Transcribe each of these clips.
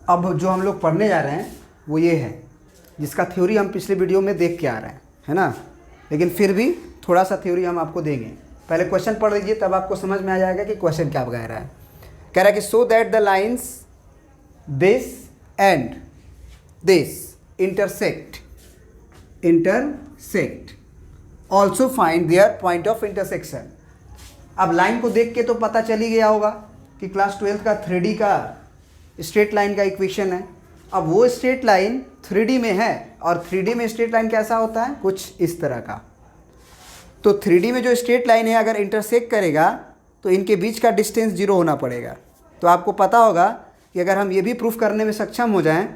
अब जो हम लोग पढ़ने जा रहे हैं वो ये है, जिसका थ्योरी हम पिछले वीडियो में देख के आ रहे हैं, है ना। लेकिन फिर भी थोड़ा सा थ्योरी हम आपको देंगे। पहले क्वेश्चन पढ़ लीजिए, तब आपको समझ में आ जाएगा कि क्वेश्चन क्या कह रहा है। कह रहा है कि so that the lines this and this intersect also find their point of intersection. अब लाइन को देख के तो पता चल ही गया होगा कि क्लास 12th का 3D का स्ट्रेट लाइन का इक्वेशन है। अब वो स्ट्रेट लाइन 3D में है, और 3D में स्ट्रेट लाइन कैसा होता है, कुछ इस तरह का। तो 3D में जो स्ट्रेट लाइन है अगर इंटरसेक्ट करेगा तो इनके बीच का डिस्टेंस 0 होना पड़ेगा। तो आपको पता होगा कि अगर हम ये भी प्रूफ करने में सक्षम हो जाएं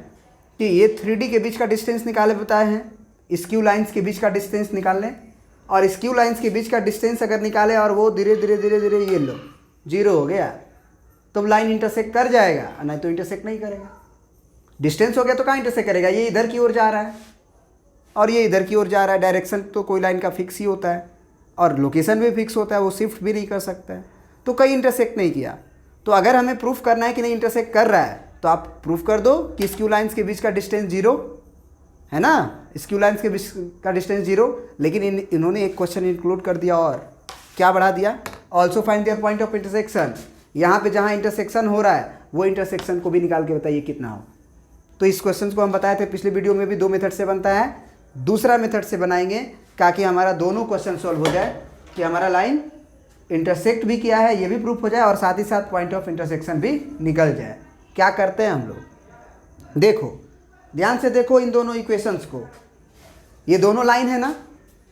कि ये 3D के बीच का डिस्टेंस निकाले बताए हैं, स्क्यू लाइन्स के बीच का डिस्टेंस निकाल लें, और स्क्यू लाइन्स के बीच का डिस्टेंस अगर निकाले और वो धीरे धीरे ये लो 0 हो गया, तो लाइन इंटरसेक्ट कर जाएगा, नहीं तो इंटरसेक्ट नहीं करेगा। डिस्टेंस हो गया तो कहाँ इंटरसेक्ट करेगा, ये इधर की ओर जा रहा है और ये इधर की ओर जा रहा है। डायरेक्शन तो कोई लाइन का फिक्स ही होता है और लोकेशन भी फिक्स होता है, वो शिफ्ट भी नहीं कर सकता है। तो कहीं इंटरसेक्ट नहीं किया। तो अगर हमें प्रूफ करना है कि नहीं इंटरसेक्ट कर रहा है, तो आप प्रूफ कर दो कि स्क्यू लाइन्स के बीच का डिस्टेंस 0 है ना, स्क्यू लाइन्स के बीच का डिस्टेंस 0। लेकिन इन्होंने एक क्वेश्चन इंक्लूड कर दिया और क्या बढ़ा दिया, also find their point of intersection. यहाँ पे जहाँ इंटरसेक्शन हो रहा है वो इंटरसेक्शन को भी निकाल के बताइए कितना हो। तो इस क्वेश्चन को हम बताए थे पिछले वीडियो में भी, 2 मेथड से बनता है। दूसरा मेथड से बनाएंगे ताकि हमारा दोनों क्वेश्चन सॉल्व हो जाए कि हमारा लाइन इंटरसेक्ट भी किया है ये भी प्रूफ हो जाए, और साथ ही साथ पॉइंट ऑफ इंटरसेक्शन भी निकल जाए। क्या करते हैं हम लोग, देखो ध्यान से देखो इन दोनों इक्वेशंस को। ये दोनों लाइन है ना,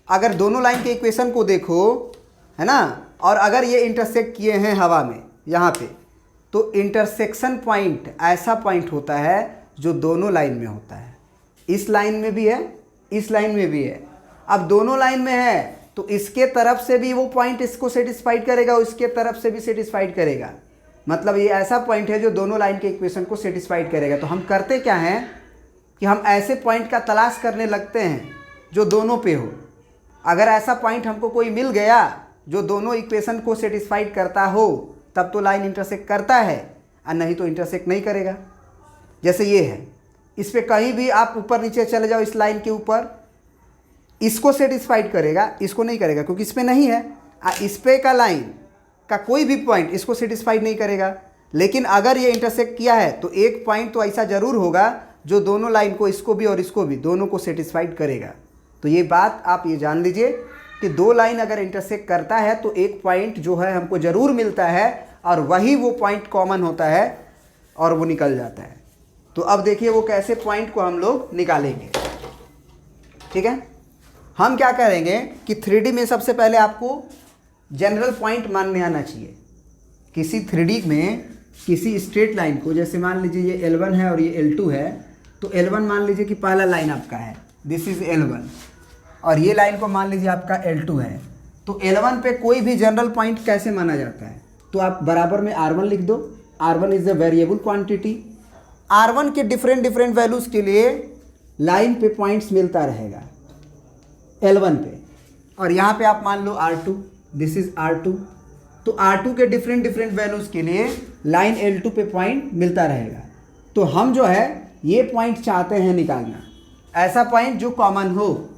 अगर दोनों लाइन के इक्वेशन को देखो, है ना, और अगर ये इंटरसेक्ट किए हैं हवा में यहाँ पे, तो इंटरसेक्शन पॉइंट ऐसा पॉइंट होता है जो दोनों लाइन में होता है। इस लाइन में भी है, इस लाइन में भी है। अब दोनों लाइन में है तो इसके तरफ से भी वो पॉइंट इसको सेटिस्फाइड करेगा और इसके तरफ से भी सेटिस्फाइड करेगा। मतलब ये ऐसा पॉइंट है जो दोनों लाइन के इक्वेशन को सेटिस्फाइड करेगा। तो हम करते क्या हैं कि हम ऐसे पॉइंट का तलाश करने लगते हैं जो दोनों पे हो। अगर ऐसा पॉइंट हमको कोई मिल गया जो दोनों इक्वेशन को सेटिस्फाइड करता हो, तब तो लाइन इंटरसेक्ट करता है, और नहीं तो इंटरसेक्ट नहीं करेगा। जैसे ये है, इस पर कहीं भी आप ऊपर नीचे चले जाओ, इस लाइन के ऊपर इसको सेटिस्फाइड करेगा, इसको नहीं करेगा क्योंकि इस पर नहीं है। इस पे का लाइन का कोई भी पॉइंट इसको सेटिस्फाइड नहीं करेगा। लेकिन अगर ये इंटरसेक्ट किया है तो एक पॉइंट तो ऐसा ज़रूर होगा जो दोनों लाइन को, इसको भी और इसको भी, दोनों को सेटिस्फाइड करेगा। तो ये बात आप ये जान लीजिए कि 2 लाइन अगर इंटरसेक्ट करता है तो एक पॉइंट जो है हमको ज़रूर मिलता है, और वही वो पॉइंट कॉमन होता है और वो निकल जाता है। तो अब देखिए वो कैसे पॉइंट को हम लोग निकालेंगे। ठीक है, हम क्या करेंगे कि 3D में सबसे पहले आपको जनरल पॉइंट मानने आना चाहिए। किसी 3D में किसी स्ट्रेट लाइन को, जैसे मान लीजिए ये L1 है और ये L2 है, तो L1 मान लीजिए कि पहला लाइन आपका है, दिस इज़ L1, और ये लाइन को मान लीजिए आपका L2 है। तो L1 पे कोई भी जनरल पॉइंट कैसे माना जाता है, तो आप बराबर में R1 लिख दो। R1 is the variable quantity. R1 के डिफरेंट वैल्यूज़ के लिए लाइन पे पॉइंट्स मिलता रहेगा L1 पे, और यहाँ पे आप मान लो R2, दिस इज़ R2। तो R2 के डिफरेंट वैल्यूज़ के लिए लाइन L2 पे पॉइंट मिलता रहेगा। तो हम जो है ये पॉइंट चाहते हैं निकालना, ऐसा पॉइंट जो कॉमन हो।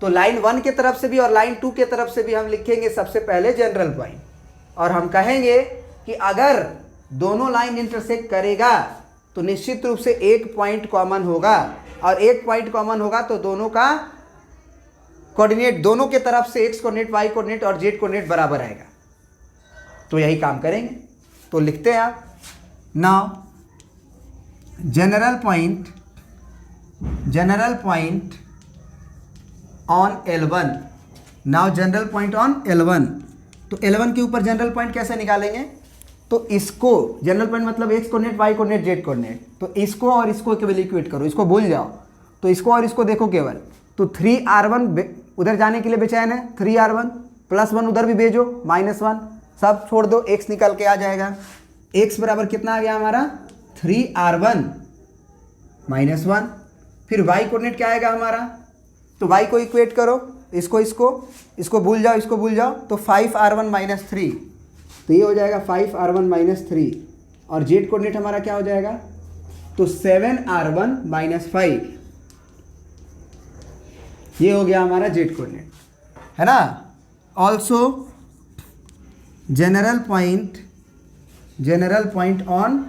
तो लाइन 1 के तरफ से भी और लाइन 2 के तरफ से भी हम लिखेंगे सबसे पहले जनरल पॉइंट, और हम कहेंगे कि अगर दोनों लाइन इंटरसेक्ट करेगा तो निश्चित रूप से एक पॉइंट कॉमन होगा, और एक पॉइंट कॉमन होगा तो दोनों का कोऑर्डिनेट, दोनों के तरफ से x कोऑर्डिनेट, y कोऑर्डिनेट और z कोऑर्डिनेट बराबर आएगा। तो यही काम करेंगे। तो लिखते हैं आप, now general point on L1। Now general point on L1। तो L1 के ऊपर जनरल पॉइंट कैसे निकालेंगे, तो इसको जनरल पॉइंट मतलब x coordinate, y coordinate, z coordinate. तो इसको और इसको केवल इक्वेट करो, इसको भूल जाओ। तो इसको और इसको देखो केवल, तो 3R1 उधर जाने के लिए बेचैन है, 3R1 +1 उधर भी भेजो, -1 सब छोड़ दो, x निकल के आ जाएगा। x बराबर कितना आ गया हमारा, 3R1 -1। फिर y कोऑर्डिनेट क्या आएगा हमारा, तो y को इक्वेट करो, इसको भूल जाओ, इसको भूल जाओ, तो 5R1 - 3, तो ये हो जाएगा 5R1 - 3। और z कोऑर्डिनेट हमारा क्या हो जाएगा, तो 7r1 माइनस 5, ये हो गया हमारा जेड कोऑर्डिनेट, है ना। Also general point on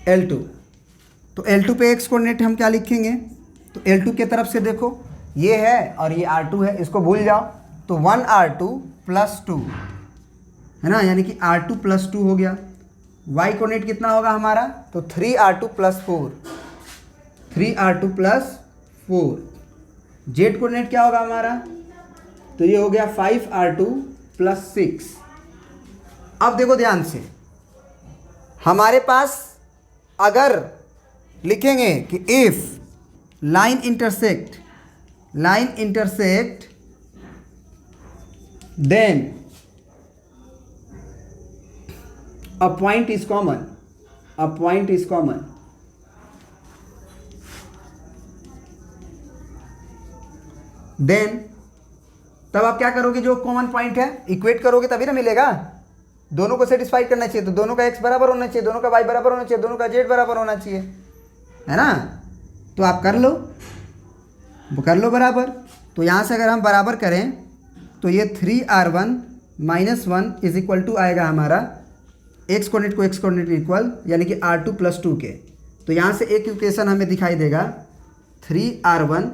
L2, तो L2 पे एक्स कोऑर्डिनेट हम क्या लिखेंगे, तो L2 की तरफ से देखो ये है और ये R2 है, इसको भूल जाओ, तो 1r2 प्लस 2, है ना, यानी कि R2 प्लस 2 हो गया। y कोऑर्डिनेट कितना होगा हमारा, तो 3r2 plus 4, 3r2 plus 4। Z coordinate क्या होगा हमारा, तो ये हो गया 5r2 प्लस 6। अब देखो ध्यान से, हमारे पास अगर लिखेंगे कि if line intersect then a point is common, then तब आप क्या करोगे, जो कॉमन पॉइंट है इक्वेट करोगे तभी ना मिलेगा। दोनों को सेटिस्फाई करना चाहिए, तो दोनों का x बराबर होना चाहिए, दोनों का y बराबर होना चाहिए, दोनों का z बराबर होना चाहिए, है ना। तो आप कर लो बराबर। तो यहाँ से अगर हम बराबर करें तो ये 3r1 minus 1 is equal to आएगा हमारा x कोऑर्डिनेट को x कोऑर्डिनेट इक्वल, यानी कि r2 प्लस 2 के। तो यहाँ से एक इक्वेशन हमें दिखाई देगा 3r1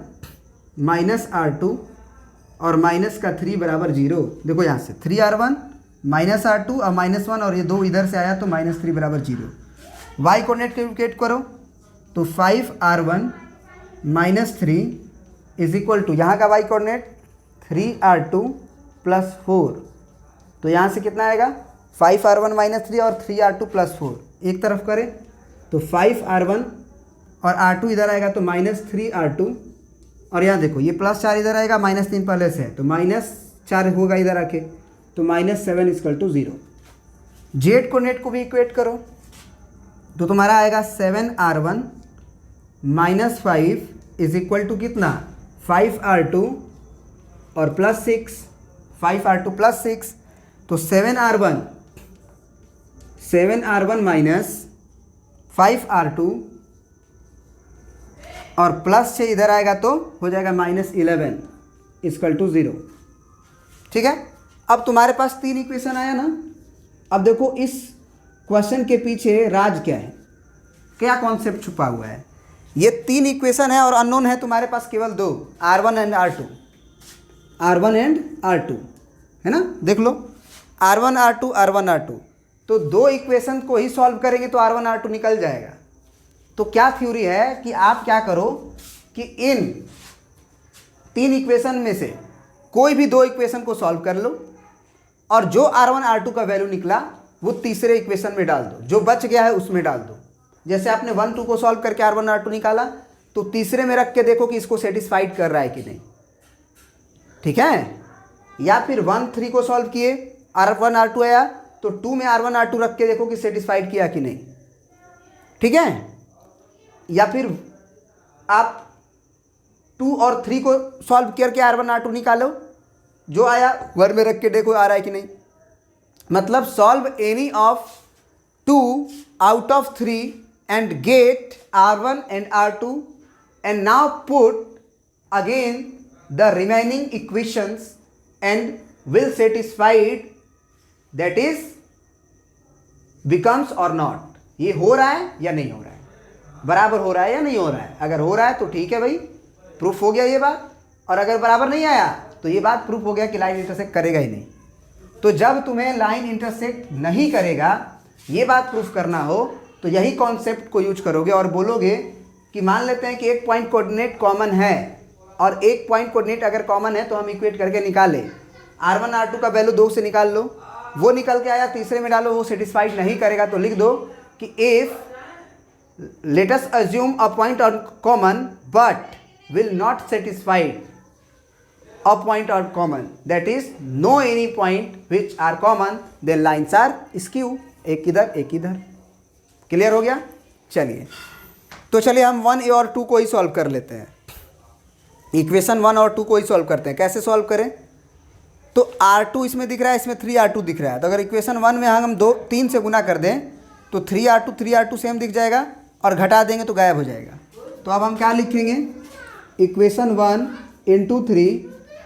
माइनस r2 और माइनस का 3 बराबर 0। देखो यहाँ से 3r1 माइनस r2 और माइनस 1 और ये 2 इधर से आया तो माइनस 3 बराबर 0। y कोऑर्डिनेट कैलकुलेट करो तो 5r1 minus 3 is equal to, यहाँ का y कोऑर्डिनेट 3r2 प्लस 4, तो यहाँ से कितना आएगा 5r1 माइनस 3 और 3r2 प्लस 4, एक तरफ करें तो 5r1 और r2 इधर आएगा तो माइनस 3r2, और यहाँ देखो ये प्लस 4 इधर आएगा, माइनस 3 पहले से है तो माइनस 4 होगा इधर आके, तो minus 7 equal to 0। Z coordinate को भी इक्वेट करो तो तुम्हारा आएगा 7r1 minus 5 is equal to कितना 5r2 और प्लस 6, 5r2 प्लस 6, तो 7r1 माइनस 5r2 और प्लस 6 इधर आएगा तो हो जाएगा माइनस 11 इक्वल टू 0। ठीक है, अब तुम्हारे पास 3 इक्वेशन आया ना। अब देखो इस क्वेश्चन के पीछे राज क्या है, क्या कॉन्सेप्ट छुपा हुआ है। ये 3 इक्वेशन है और अननोन है तुम्हारे पास केवल 2, R1 एंड R2, है ना। देख लो R1 R2, तो 2 इक्वेशन को ही सॉल्व करेंगे तो R1 R2 निकल जाएगा। तो क्या थ्योरी है कि आप क्या करो कि इन 3 इक्वेशन में से कोई भी 2 इक्वेशन को सॉल्व कर लो और जो R1 R2 का वैल्यू निकला वो तीसरे इक्वेशन में डाल दो, जो बच गया है उसमें डाल दो। जैसे आपने 1 2 को सॉल्व करके R1 R2 निकाला तो तीसरे में रख के देखो कि इसको सेटिस्फाइड कर रहा है कि नहीं, ठीक है। या फिर 1 3 को सॉल्व किए R1 R2 आया तो 2 में R1 R2 रख के देखो कि सेटिस्फाइड किया कि नहीं, ठीक है। या फिर आप 2 और 3 को सॉल्व करके R1 R2 निकालो, जो आया 1 में रख के देखो आ रहा है कि नहीं। मतलब solve any of 2 out of 3 and get R1 and R2 and now put again the remaining equations and will satisfied, that is becomes और नॉट। ये हो रहा है या नहीं हो रहा है, बराबर हो रहा है या नहीं हो रहा है। अगर हो रहा है तो ठीक है भाई, प्रूफ हो गया ये बात, और अगर बराबर नहीं आया तो ये बात प्रूफ हो गया कि लाइन इंटरसेक्ट करेगा ही नहीं। तो जब तुम्हें लाइन इंटरसेक्ट नहीं करेगा ये बात प्रूफ करना हो तो यही कॉन्सेप्ट को यूज करोगे और बोलोगे कि मान लेते हैं कि एक पॉइंट कोऑर्डिनेट कॉमन है और एक पॉइंट कोऑर्डिनेट अगर कॉमन है तो हम इक्वेट करके निकालें। R1 R2 का वैल्यू 2 से निकाल लो, वो निकल के आया तीसरे में डालो, वो सेटिस्फाइड नहीं करेगा तो लिख दो कि if let us assume a point are common but will not satisfied a point are common, that is no any point which are common then lines are skew, एक इधर एक इधर। क्लियर हो गया। चलिए तो चलिए हम 1 और 2 को ही सॉल्व कर लेते हैं। इक्वेशन 1 और 2 को ही सॉल्व करते हैं। कैसे सॉल्व करें, तो R2 इसमें दिख रहा है, इसमें 3R2 दिख रहा है, तो अगर इक्वेशन 1 में हम 3 से गुना कर दें तो 3R2 सेम दिख जाएगा और घटा देंगे तो गायब हो जाएगा। तो अब हम क्या लिखेंगे, इक्वेशन 1 इंटू 3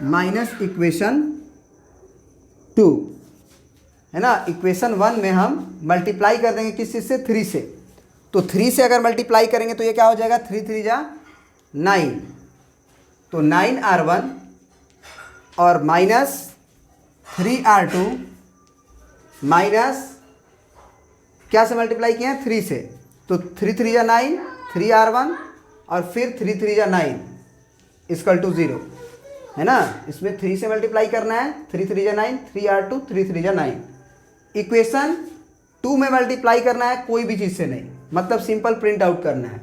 माइनस इक्वेशन 2, है ना। इक्वेशन 1 में हम मल्टीप्लाई कर देंगे किस चीज़ से, 3 से। तो 3 से अगर मल्टीप्लाई करेंगे तो ये क्या हो जाएगा, 3 3 जा 9, तो 9R1 और माइनस 3R2 माइनस क्या से मल्टीप्लाई किए हैं, 3 से, तो 3 3 जा 9, 3R1 और फिर 3 3 जा 9 इक्वल टू 0, है ना। इसमें 3 से मल्टीप्लाई करना है, 3 3 जा 9, 3R2 3 3 जा 9। इक्वेशन 2 में मल्टीप्लाई करना है, कोई भी चीज़ से नहीं, मतलब सिंपल प्रिंट आउट करना है,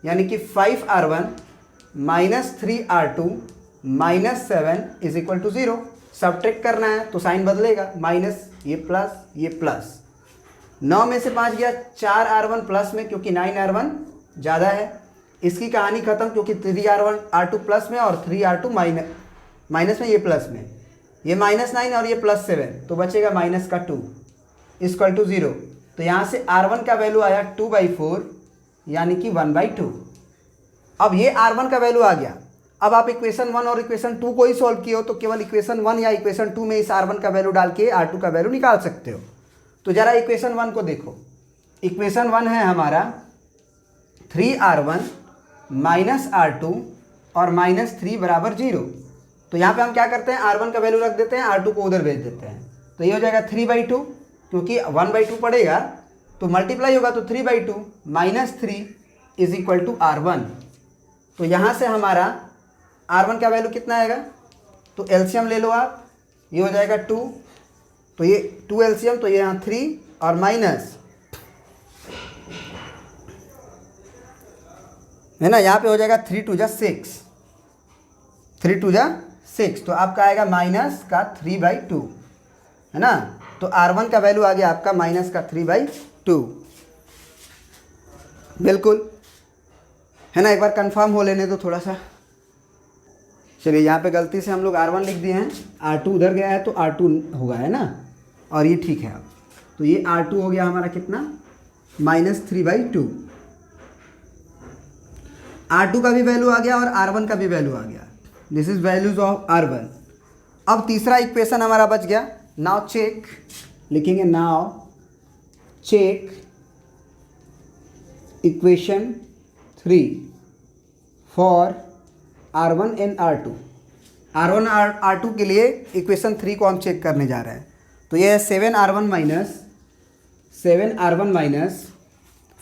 यानी कि 5R1 minus 3R2 minus 7 is equal to 0। Subtract करना है तो साइन बदलेगा, माइनस ये प्लस 9 में से 5 गया 4R1 प्लस में, क्योंकि 9R1 ज़्यादा है। इसकी कहानी खत्म, क्योंकि 3R2 प्लस में और 3R2 माइनस में, ये प्लस में, ये -9 और ये +7, तो बचेगा -2 इक्वल टू 0। तो यहाँ से R1 का वैल्यू आया 2/4 यानी कि 1/2। अब ये R1 का वैल्यू आ गया। अब आप इक्वेशन 1 और इक्वेशन 2 को ही सॉल्व किए हो तो केवल इक्वेशन 1 या इक्वेशन 2 में इस R1 का वैल्यू डाल के R2 का वैल्यू निकाल सकते हो। तो ज़रा इक्वेशन 1 को देखो। इक्वेशन 1 है हमारा 3R1 माइनस R2 और -3 बराबर 0। तो यहाँ पे हम क्या करते हैं, R1 का वैल्यू रख देते हैं, R2 को उधर भेज देते हैं। तो ये हो जाएगा 3/2, क्योंकि 1/2 पड़ेगा तो मल्टीप्लाई होगा, तो 3/2 -3 इज इक्वल टू R1। तो यहाँ से हमारा R1 का वैल्यू कितना आएगा, तो एलसीएम ले लो आप, ये हो जाएगा 2, तो ये 2 एलसीएम, तो ये यहाँ 3 और माइनस, है ना, यहाँ पे हो जाएगा 3 2 जा 6, 3 2 जा 6, तो आपका आएगा माइनस का 3/2, है ना। तो R1 का वैल्यू आ गया आपका माइनस का 3/2, बिल्कुल, है ना। एक बार कंफर्म हो लेने दो थोड़ा सा। चलिए, यहाँ पे गलती से हम लोग R1 लिख दिए हैं, R2 उधर गया है तो R2 होगा, है ना, और ये ठीक है। अब तो ये R2 हो गया हमारा कितना, -3/2। R2 का भी वैल्यू आ गया और R1 का भी वैल्यू आ गया। This is values of R1। अब तीसरा इक्वेशन हमारा बच गया। नाउ चेक लिखेंगे, now check equation 3 for R1 and R2। R1 और R2 के लिए इक्वेशन 3 को हम चेक करने जा रहे हैं। तो ये है 7R1 minus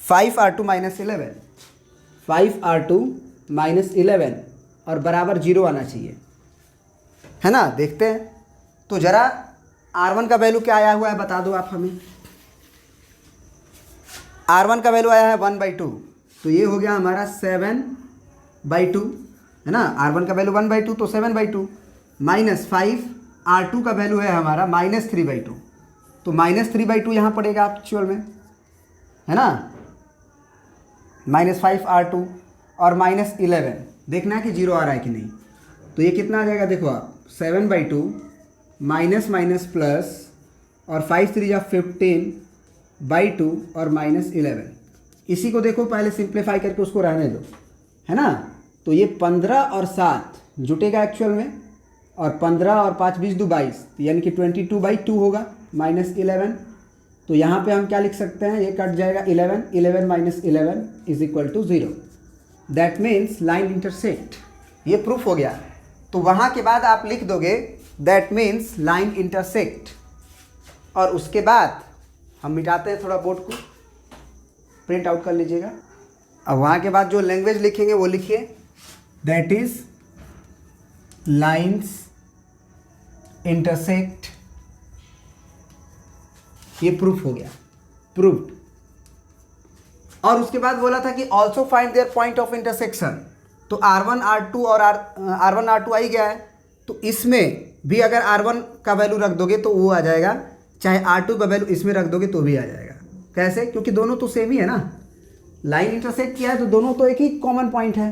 5R2 minus 11, 5R2 minus 11 और बराबर 0 आना चाहिए, है ना। देखते हैं, तो ज़रा R1 का वैल्यू क्या आया हुआ है बता दो आप हमें। R1 का वैल्यू आया है 1/2, तो ये हो गया हमारा 7/2, है ना। R1 का वैल्यू 1/2 तो 7/2 माइनस 5R2 का वैल्यू है हमारा -3/2, तो -3/2 यहाँ पड़ेगा एक्चुअल में, है ना। -5R2 और -11, देखना है कि 0 आ रहा है कि नहीं। तो ये कितना आ जाएगा, देखो आप, 7/2 माइनस प्लस और 5 3 जा 15/2 और -11। इसी को देखो पहले सिंप्लीफाई करके उसको रहने दो, है ना। तो ये 15 और 7 जुटेगा एक्चुअल में, और 15 और 5 20 2 22, यानी कि 22/2 होगा -11। तो यहाँ पे हम क्या लिख सकते हैं, ये कट जाएगा 11 11 is equal to 0। That means line intersect, ये प्रूफ हो गया। तो वहाँ के बाद आप लिख दोगे दैट मीन्स लाइन इंटरसेक्ट, और उसके बाद हम मिटाते हैं थोड़ा, बोर्ड को प्रिंट आउट कर लीजिएगा। अब वहाँ के बाद जो लैंग्वेज लिखेंगे वो लिखिए, दैट इज लाइन्स इंटरसेक्ट। ये प्रूफ हो गया, प्रूफ्ड। और उसके बाद बोला था कि also find their point of intersection. तो R1 R2 और R1 R2 आ ही गया है, तो इसमें भी अगर R1 का वैल्यू रख दोगे तो वो आ जाएगा, चाहे R2 का वैल्यू इसमें रख दोगे तो भी आ जाएगा। कैसे, क्योंकि दोनों तो सेम ही है ना, लाइन इंटरसेक्ट किया है तो दोनों तो एक ही कॉमन पॉइंट है।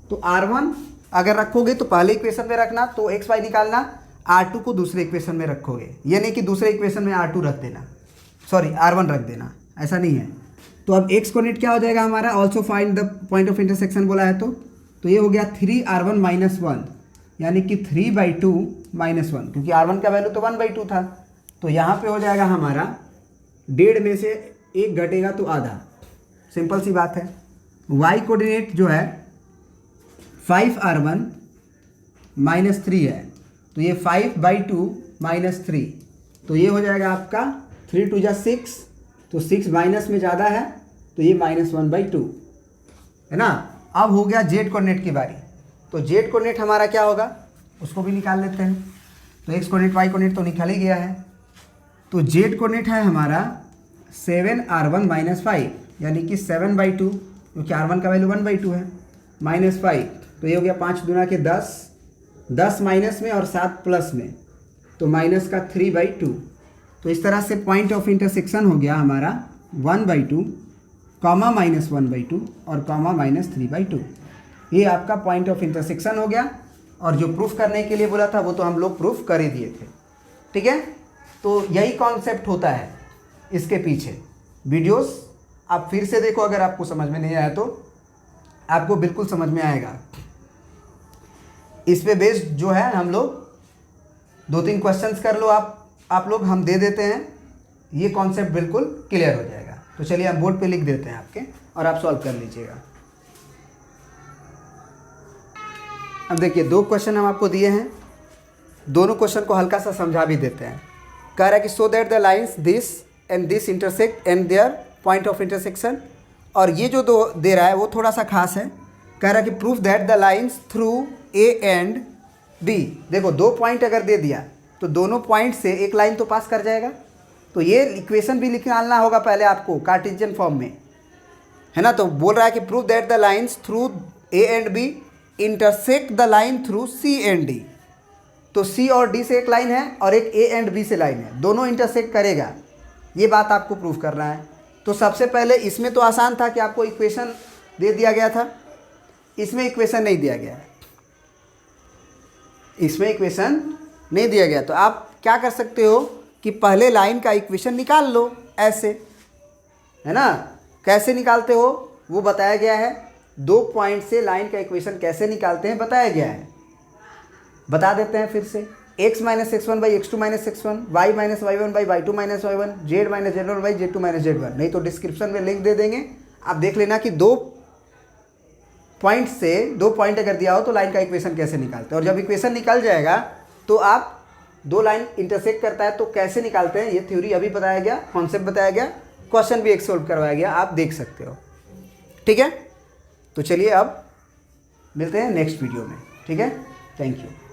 तो R1 अगर रखोगे तो पहले इक्वेशन में रखना, तो XY निकालना, R2 को दूसरे इक्वेशन में रखोगे, ये नहीं कि दूसरे इक्वेशन में R2 रख देना, सॉरी R1 रख देना, ऐसा नहीं है। तो अब एक्स कोऑर्डिनेट क्या हो जाएगा हमारा, also find the point of intersection बोला है तो ये हो गया 3r1 माइनस 1, यानी कि 3/2 माइनस 1, क्योंकि r1 का वैल्यू तो 1/2 था। तो यहाँ पे हो जाएगा हमारा 1.5 में से 1 घटेगा तो आधा, सिंपल सी बात है। y कोऑर्डिनेट जो है 5r1 माइनस 3 है, तो ये 5/2 माइनस 3, तो ये हो जाएगा आपका 3 2 जा 6, तो 6 माइनस में ज़्यादा है तो ये -1/2 है ना। अब हो गया जेड कोऑर्डिनेट की बारी, तो जेड कोऑर्डिनेट हमारा क्या होगा उसको भी निकाल लेते हैं। तो एक्स कोऑर्डिनेट वाई कोऑर्डिनेट तो निकल ही गया है, तो जेड कोऑर्डिनेट है हमारा 7r1 माइनस 5, यानी कि 7/2, क्योंकि r1 का वैल्यू 1/2 है, माइनस 5, तो ये हो गया 5 दूना के 10, 10 माइनस में और 7 प्लस में, तो माइनस का 3/2। तो इस तरह से पॉइंट ऑफ इंटरसेक्शन हो गया हमारा 1/2, कॉमा -1/2 और कॉमा -3/2। ये आपका पॉइंट ऑफ इंटरसेक्शन हो गया, और जो प्रूफ करने के लिए बोला था वो तो हम लोग प्रूफ कर ही दिए थे। ठीक है, तो यही कॉन्सेप्ट होता है इसके पीछे। वीडियोस आप फिर से देखो, अगर आपको समझ में नहीं आया तो आपको बिल्कुल समझ में आएगा। इस पे बेस्ड जो है हम लोग 2-3 क्वेश्चंस कर लो आप लोग, हम दे देते हैं, ये कॉन्सेप्ट बिल्कुल क्लियर हो जाएगा। तो चलिए हम बोर्ड पे लिख देते हैं आपके, और आप सॉल्व कर लीजिएगा। अब देखिए 2 क्वेश्चन हम आपको दिए हैं, दोनों क्वेश्चन को हल्का सा समझा भी देते हैं। कह रहा है कि so that the lines this and this intersect and their point of intersection, और ये जो दो दे रहा है वो थोड़ा सा खास है। कह रहा है कि proof that the lines through A and B. देखो 2 पॉइंट अगर दे दिया तो दोनों पॉइंट से एक लाइन तो पास कर जाएगा, तो ये इक्वेशन भी निकालना होगा पहले आपको कार्टेशियन फॉर्म में, है ना। तो बोल रहा है कि prove that the lines through A and B intersect the line through C and D. तो सी और डी से एक लाइन है और एक ए एंड बी से लाइन है, दोनों इंटरसेक्ट करेगा, ये बात आपको प्रूव करना है। तो सबसे पहले इसमें तो आसान था कि आपको इक्वेशन दे दिया गया था, इसमें इक्वेशन नहीं दिया गया है, इसमें इक्वेशन नहीं दिया गया। तो आप क्या कर सकते हो कि पहले लाइन का इक्वेशन निकाल लो ऐसे, है ना। कैसे निकालते हो वो बताया गया है, 2 पॉइंट से लाइन का इक्वेशन कैसे निकालते हैं बताया गया है, बता देते हैं फिर से। x minus x1 by x2 minus x1, y minus y1 by y2 minus y1, z minus z1 by z2 minus z1। नहीं तो डिस्क्रिप्शन में लिंक दे देंगे, आप देख लेना कि 2 पॉइंट से 2 पॉइंट अगर दिया हो तो लाइन का इक्वेशन कैसे निकालते हैं। और जब इक्वेशन निकल जाएगा तो आप 2 लाइन इंटरसेक्ट करता है तो कैसे निकालते हैं, ये थ्योरी अभी बताया गया, कॉन्सेप्ट बताया गया, क्वेश्चन भी एक सोल्व करवाया गया, आप देख सकते हो। ठीक है, तो चलिए अब मिलते हैं नेक्स्ट वीडियो में। ठीक है, थैंक यू।